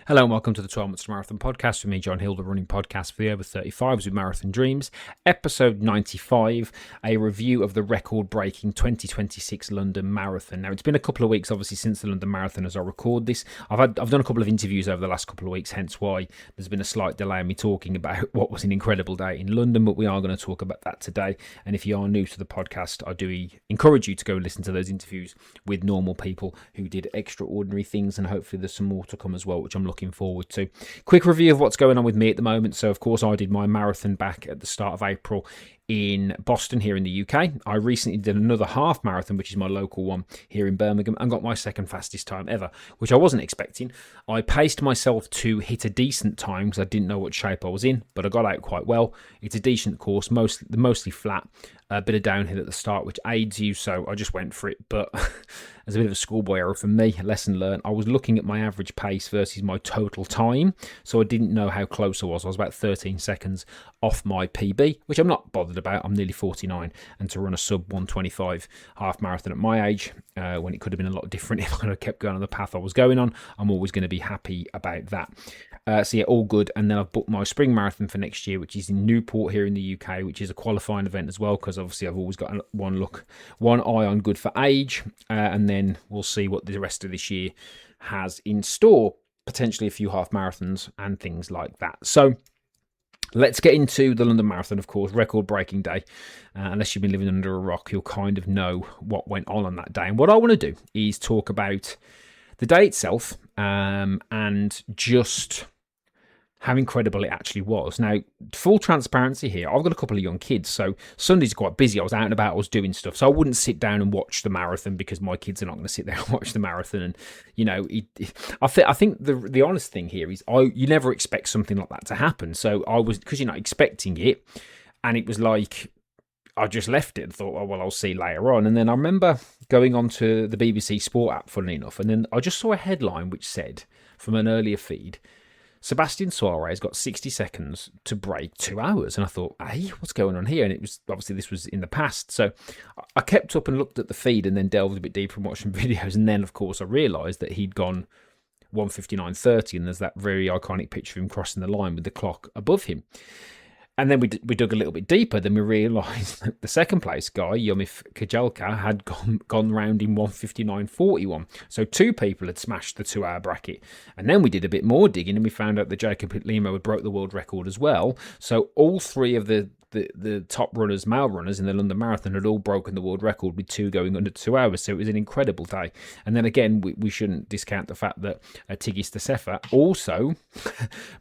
Hello and welcome to the 12 Months Marathon podcast with me, John Hill, the running podcast for the over 35s with Marathon Dreams, episode 95, a review of the record-breaking 2026 London Marathon. Now, it's been a couple of weeks, obviously, since the London Marathon as I record this. I've done a couple of interviews over the last couple of weeks, hence why there's been a slight delay in me talking about what was an incredible day in London, but we are going to talk about that today. And if you are new to the podcast, I do encourage you to go listen to those interviews with normal people who did extraordinary things, and hopefully there's some more to come as well, which I'm looking forward to. Quick review of what's going on with me at the moment. So of course I did my marathon back at the start of April in Boston here in the UK. I recently did another half marathon, which is my local one here in Birmingham, and got my second fastest time ever, which I wasn't expecting. I paced myself to hit a decent time because I didn't know what shape I was in, but I got out quite well. It's a decent course, mostly flat, a bit of downhill at the start, which aids you, so I just went for it. But as a bit of a schoolboy error for me, lesson learned, I was looking at my average pace versus my total time, so I didn't know how close I was. I was about 13 seconds off my PB, which I'm not bothered about. I'm nearly 49, and to run a sub 125 half marathon at my age, when it could have been a lot different if I had kept going on the path I was going on, I'm always going to be happy about that. So yeah, all good. And then I've booked my spring marathon for next year, which is in Newport here in the UK, which is a qualifying event as well, because obviously I've always got one eye on good for age, and then we'll see what the rest of this year has in store, potentially a few half marathons and things like that. So let's get into the London Marathon, of course, record-breaking day. Unless you've been living under a rock, you'll kind of know what went on that day. And what I want to do is talk about the day itself, and just how incredible it actually was. Now, full transparency here, I've got a couple of young kids, so Sundays are quite busy. I was out and about, I was doing stuff, so I wouldn't sit down and watch the marathon because my kids are not going to sit there and watch the marathon. And, you know, I think the honest thing here is you never expect something like that to happen. So I was, because you're not expecting it, and it was like, I just left it and thought, oh, well, I'll see later on. And then I remember going on to the BBC Sport app, funnily enough, and then I just saw a headline which said, from an earlier feed, Sabastian Sawe has got 60 seconds to break 2 hours. And I thought, hey, what's going on here? And it was, obviously, this was in the past. So I kept up and looked at the feed and then delved a bit deeper and watched some videos. And then, of course, I realised that he'd gone 1:59:30, and there's that very iconic picture of him crossing the line with the clock above him. And then we dug a little bit deeper. Then we realised that the second place guy, Yomif Kajalka, had gone round in 1:59:41. So two people had smashed the 2 hour bracket. And then we did a bit more digging, and we found out that Kiplimo had broke the world record as well. So all three of the top runners, male runners in the London Marathon, had all broken the world record, with two going under 2 hours. So it was an incredible day. And then again, we shouldn't discount the fact that Tigst Assefa also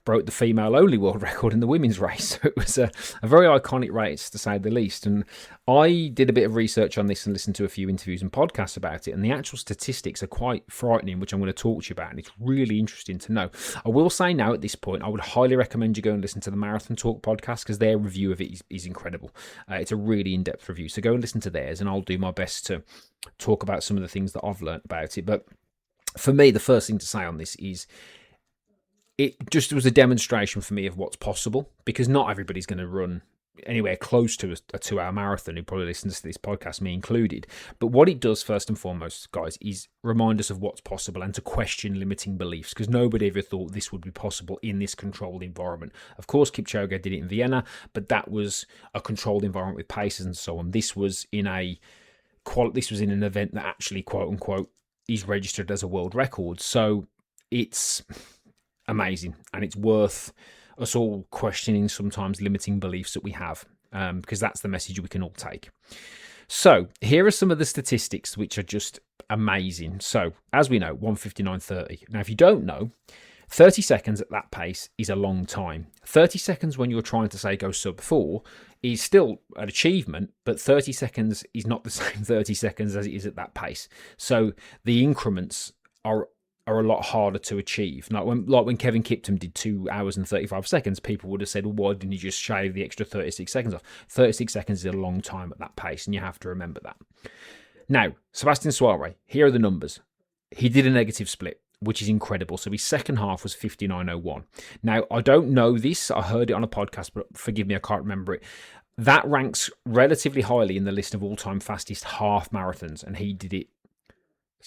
broke the female-only world record in the women's race. So it was a very iconic race, to say the least. And I did a bit of research on this and listened to a few interviews and podcasts about it. And the actual statistics are quite frightening, which I'm going to talk to you about. And it's really interesting to know. I will say now at this point, I would highly recommend you go and listen to the Marathon Talk podcast, because their review of it is incredible. It's a really in-depth review. So go and listen to theirs, and I'll do my best to talk about some of the things that I've learned about it. But for me, the first thing to say on this is it just was a demonstration for me of what's possible, because not everybody's going to run anywhere close to a 2 hour marathon who probably listens to this podcast, me included. But what it does, first and foremost, guys, is remind us of what's possible and to question limiting beliefs, because nobody ever thought this would be possible in this controlled environment. Of course, Kipchoge did it in Vienna, but that was a controlled environment with paces and so on. This was in an event that actually, quote unquote, is registered as a world record. So it's amazing, and it's worth us all questioning sometimes limiting beliefs that we have, because that's the message we can all take. So here are some of the statistics which are just amazing. So as we know, 1:59:30. Now, if you don't know, 30 seconds at that pace is a long time. 30 seconds when you're trying to, say, go sub 4 is still an achievement, but 30 seconds is not the same 30 seconds as it is at that pace. So the increments are a lot harder to achieve. Like when Kevin Kiptum did 2 hours and 35 seconds, people would have said, well, why didn't you just shave the extra 36 seconds off? 36 seconds is a long time at that pace, and you have to remember that. Now, Sabastian Sawe, here are the numbers. He did a negative split, which is incredible. So his second half was 59:01. Now, I don't know this. I heard it on a podcast, but forgive me, I can't remember it. That ranks relatively highly in the list of all-time fastest half marathons, and he did it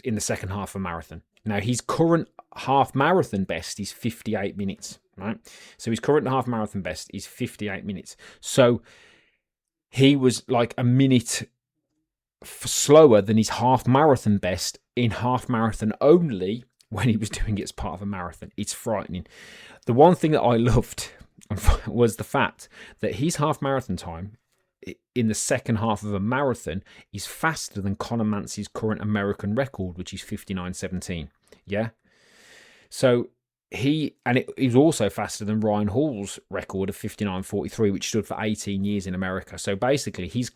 in the second half of a marathon. Now, his current half marathon best is 58 minutes, right? So his current half marathon best is 58 minutes. So he was like a minute slower than his half marathon best in half marathon only when he was doing it as part of a marathon. It's frightening. The one thing that I loved was the fact that his half marathon time in the second half of a marathon is faster than Conor Mance's current American record, which is 59:17. Yeah. So he was also faster than Ryan Hall's record of 59:43, which stood for 18 years in America. So basically, his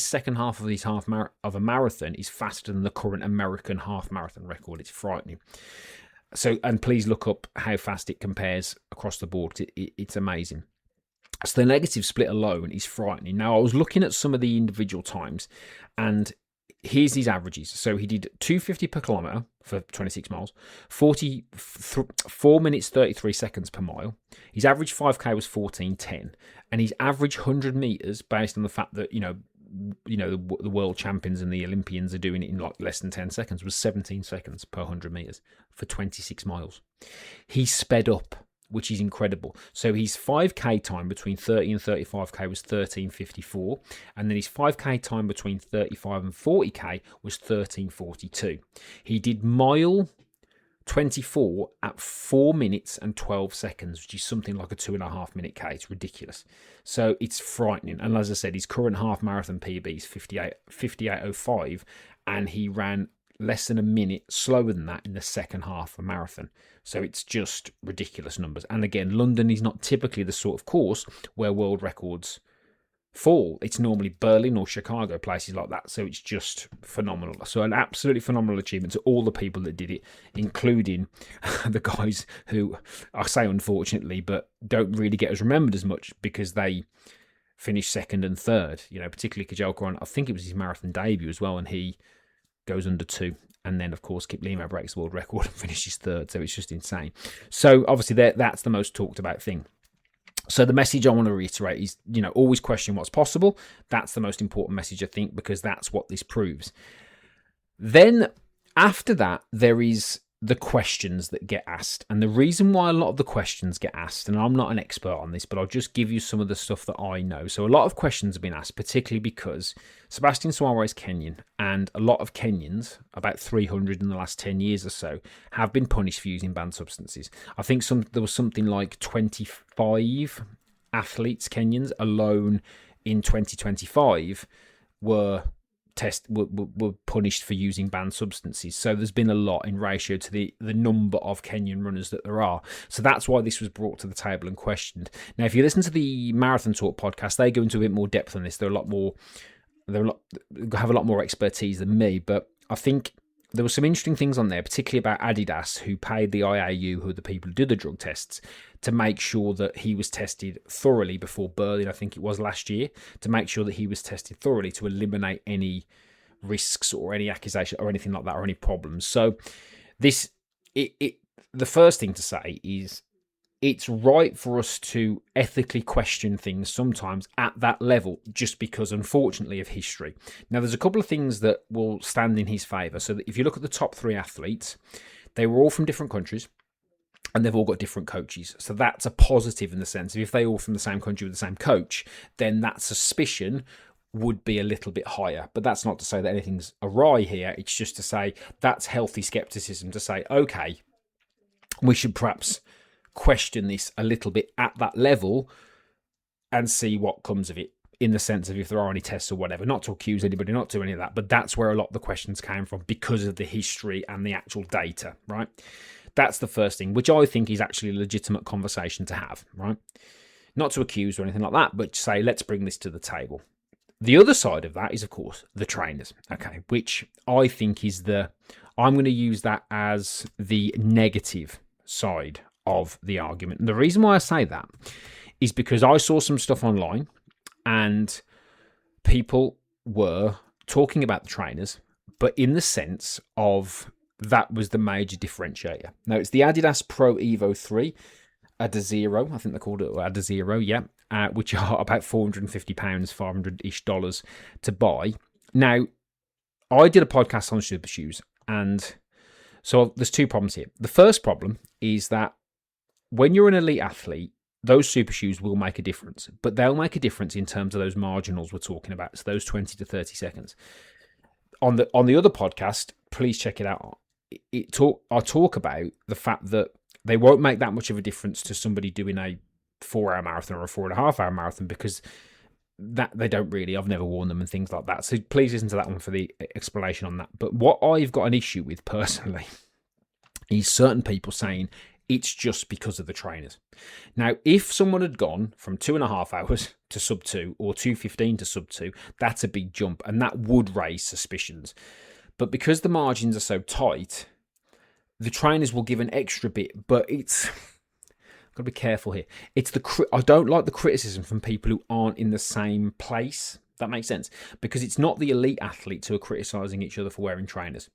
second half of his of a marathon is faster than the current American half marathon record. It's frightening. So, and please look up how fast it compares across the board. It's amazing. So the negative split alone is frightening. Now, I was looking at some of the individual times, and here's these averages. So he did 250 per kilometre for 26 miles, 4 minutes 33 seconds per mile. His average 5K was 14:10, and his average 100 metres, based on the fact that the world champions and the Olympians are doing it in like less than 10 seconds, was 17 seconds per 100 metres for 26 miles. He sped up, which is incredible. So his 5K time between 30 and 35K was 13:54, and then his 5K time between 35 and 40K was 13:42. He did mile 24 at 4 minutes and 12 seconds, which is something like a 2.5 minute K. It's ridiculous. So it's frightening. And as I said, his current half marathon PB is 58:05, and he ran less than a minute slower than that in the second half of a marathon. So it's just ridiculous numbers. And again, London is not typically the sort of course where world records fall. It's normally Berlin or Chicago, places like that. So it's just phenomenal. So an absolutely phenomenal achievement to all the people that did it, including the guys who, I say unfortunately, but don't really get as remembered as much because they finished second and third. Particularly Kajal, I think it was his marathon debut as well, and he goes under 2. And then, of course, Kiplimo breaks the world record and finishes third. So it's just insane. So obviously, that's the most talked about thing. So the message I want to reiterate is, always question what's possible. That's the most important message, I think, because that's what this proves. Then after that, there is the questions that get asked. And the reason why a lot of the questions get asked, and I'm not an expert on this, but I'll just give you some of the stuff that I know. So a lot of questions have been asked, particularly because Sabastian Sawe is Kenyan, and a lot of Kenyans, about 300 in the last 10 years or so, have been punished for using banned substances. I think there was something like 25 athletes, Kenyans, alone in 2025 were punished for using banned substances. So there's been a lot in ratio to the number of Kenyan runners that there are. So that's why this was brought to the table and questioned. Now, if you listen to the Marathon Talk podcast, they go into a bit more depth on this. They have a lot more expertise than me, but I think there were some interesting things on there, particularly about Adidas, who paid the IAU, who are the people who do the drug tests, to make sure that he was tested thoroughly before Berlin, I think it was last year, to make sure that he was tested thoroughly to eliminate any risks or any accusation or anything like that or any problems. So the first thing to say is it's right for us to ethically question things sometimes at that level, just because, unfortunately, of history. Now, there's a couple of things that will stand in his favour. So that if you look at the top 3 athletes, they were all from different countries, and they've all got different coaches. So that's a positive in the sense of if they all from the same country with the same coach, then that suspicion would be a little bit higher. But that's not to say that anything's awry here. It's just to say that's healthy skepticism, to say, okay, we should perhaps question this a little bit at that level and see what comes of it, in the sense of if there are any tests or whatever. Not to accuse anybody, not to any of that, but that's where a lot of the questions came from because of the history and the actual data, right? That's the first thing, which I think is actually a legitimate conversation to have, right? Not to accuse or anything like that, but to say, let's bring this to the table. The other side of that is, of course, the trainers, okay, which I think is I'm going to use that as the negative side of the argument. And the reason why I say that is because I saw some stuff online and people were talking about the trainers, but in the sense of that was the major differentiator. Now, it's the Adidas Pro Evo 3, Adazero, I think they called it Adazero, yeah, which are about £450, $500-ish to buy. Now, I did a podcast on super shoes, and So there's two problems here. The first problem is that when you're an elite athlete, those super shoes will make a difference, but they'll make a difference in terms of those marginals we're talking about, so those 20 to 30 seconds. On the other podcast, please check it out. I talk about the fact that they won't make that much of a difference to somebody doing a 4-hour marathon or a 4.5-hour marathon, because that they don't really. I've never worn them and things like that. So please listen to that one for the explanation on that. But what I've got an issue with personally is certain people saying it's just because of the trainers. Now, if someone had gone from 2.5 hours to sub 2 or 2:15 to sub 2, that's a big jump, and that would raise suspicions. But because the margins are so tight, the trainers will give an extra bit, but it's... I've got to be careful here. I don't like the criticism from people who aren't in the same place. That makes sense. Because it's not the elite athletes who are criticising each other for wearing trainers.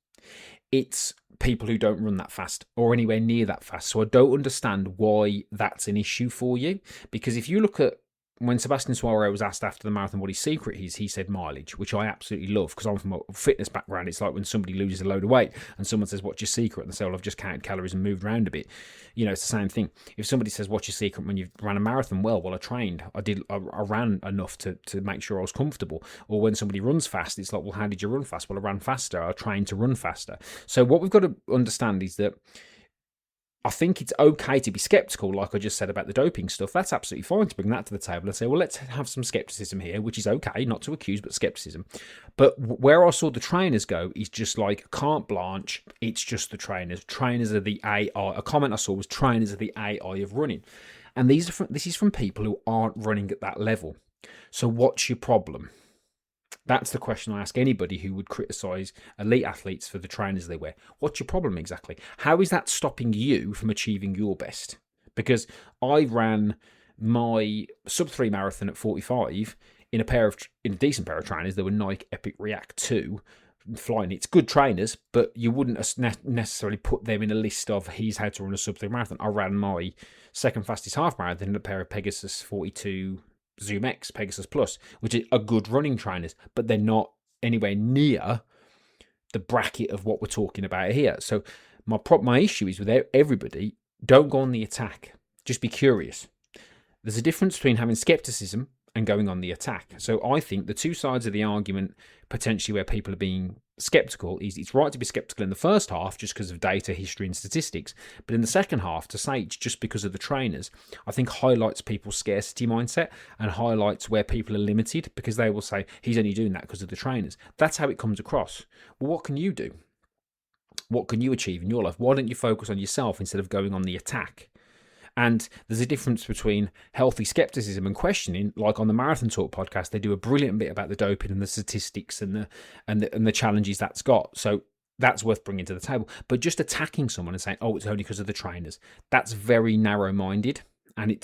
It's people who don't run that fast or anywhere near that fast. So I don't understand why that's an issue for you. Because if you look at when Sabastian Sawe was asked after the marathon what his secret is, he said mileage, which I absolutely love because I'm from a fitness background. It's like when somebody loses a load of weight and someone says, what's your secret? And they say, well, I've just counted calories and moved around a bit. You know, it's the same thing. If somebody says, what's your secret when you ran a marathon? Well, I trained. I ran enough to make sure I was comfortable. Or when somebody runs fast, it's like, well, how did you run fast? Well, I ran faster. I trained to run faster. So what we've got to understand is that I think it's okay to be skeptical, like I just said about the doping stuff. That's absolutely fine to bring that to the table and say, well, let's have some skepticism here, which is okay, not to accuse, but skepticism. But where I saw the trainers go is just like carte blanche, it's just the trainers. Trainers are the AI. A comment I saw was trainers are the AI of running. And this is from people who aren't running at that level. So what's your problem? That's the question I ask anybody who would criticise elite athletes for the trainers they wear. What's your problem exactly? How is that stopping you from achieving your best? Because I ran my sub-3 marathon at 45 in a decent pair of trainers. They were Nike Epic React 2 flying. It's good trainers, but you wouldn't necessarily put them in a list of here's how to run a sub-3 marathon. I ran my second fastest half marathon in a pair of Pegasus 42 Zoom X Pegasus Plus, which are good running trainers, but they're not anywhere near the bracket of what we're talking about here. So my issue is with everybody, don't go on the attack. Just be curious. There's a difference between having skepticism and going on the attack. So I think the two sides of the argument, potentially where people are being skeptical, is it's right to be skeptical in the first half just because of data, history and statistics. But in the second half, to say it's just because of the trainers, I think highlights people's scarcity mindset and highlights where people are limited, because they will say, he's only doing that because of the trainers. That's how it comes across. Well, what can you do? What can you achieve in your life? Why don't you focus on yourself instead of going on the attack? And there's a difference between healthy skepticism and questioning. Like on the Marathon Talk podcast, they do a brilliant bit about the doping and the statistics and the challenges that's got. So that's worth bringing to the table. But just attacking someone and saying, oh, it's only because of the trainers, that's very narrow-minded. And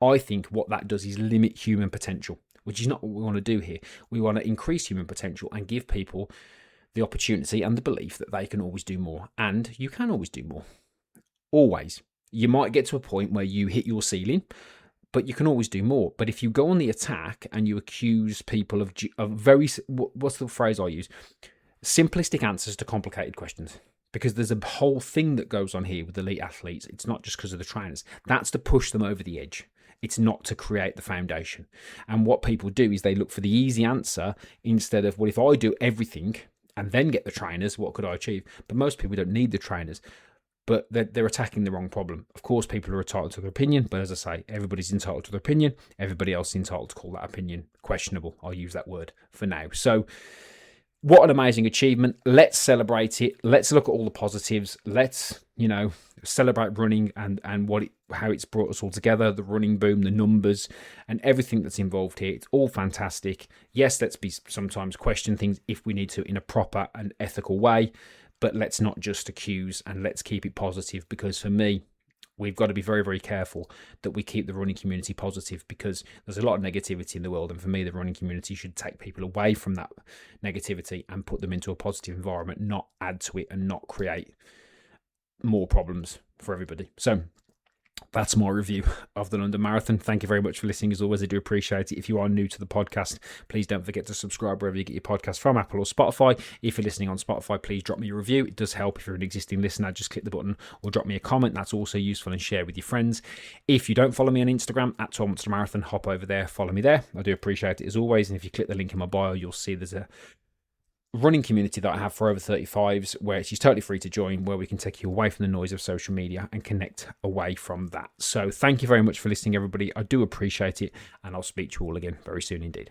I think what that does is limit human potential, which is not what we want to do here. We want to increase human potential and give people the opportunity and the belief that they can always do more. And you can always do more. Always. You might get to a point where you hit your ceiling, but you can always do more. But if you go on the attack and you accuse people of very, what's the phrase I use? Simplistic answers to complicated questions. Because there's a whole thing that goes on here with elite athletes. It's not just because of the trainers. That's to push them over the edge. It's not to create the foundation. And what people do is they look for the easy answer instead of, well, if I do everything and then get the trainers, what could I achieve? But most people don't need the trainers. But they're attacking the wrong problem. Of course, people are entitled to their opinion, but as I say, everybody's entitled to their opinion. Everybody else is entitled to call that opinion questionable. I'll use that word for now. So what an amazing achievement. Let's celebrate it. Let's look at all the positives. Let's, celebrate running and how it's brought us all together, the running boom, the numbers, and everything that's involved here. It's all fantastic. Yes, let's be sometimes question things if we need to in a proper and ethical way. But let's not just accuse, and let's keep it positive, because for me, we've got to be very, very careful that we keep the running community positive, because there's a lot of negativity in the world. And for me, the running community should take people away from that negativity and put them into a positive environment, not add to it and not create more problems for everybody. So that's my review of the London Marathon. Thank you very much for listening. As always, I do appreciate it. If you are new to the podcast, please don't forget to subscribe wherever you get your podcast from, Apple or Spotify. If you're listening on Spotify, please drop me a review. It does help. If you're an existing listener, just click the button or drop me a comment. That's also useful, and share with your friends. If you don't follow me on Instagram, at 12 Months to Marathon, hop over there, follow me there. I do appreciate it as always. And if you click the link in my bio, you'll see there's a running community that I have for over 35s, where it's totally free to join, where we can take you away from the noise of social media and connect away from that. So thank you very much for listening, everybody. I do appreciate it, and I'll speak to you all again very soon indeed.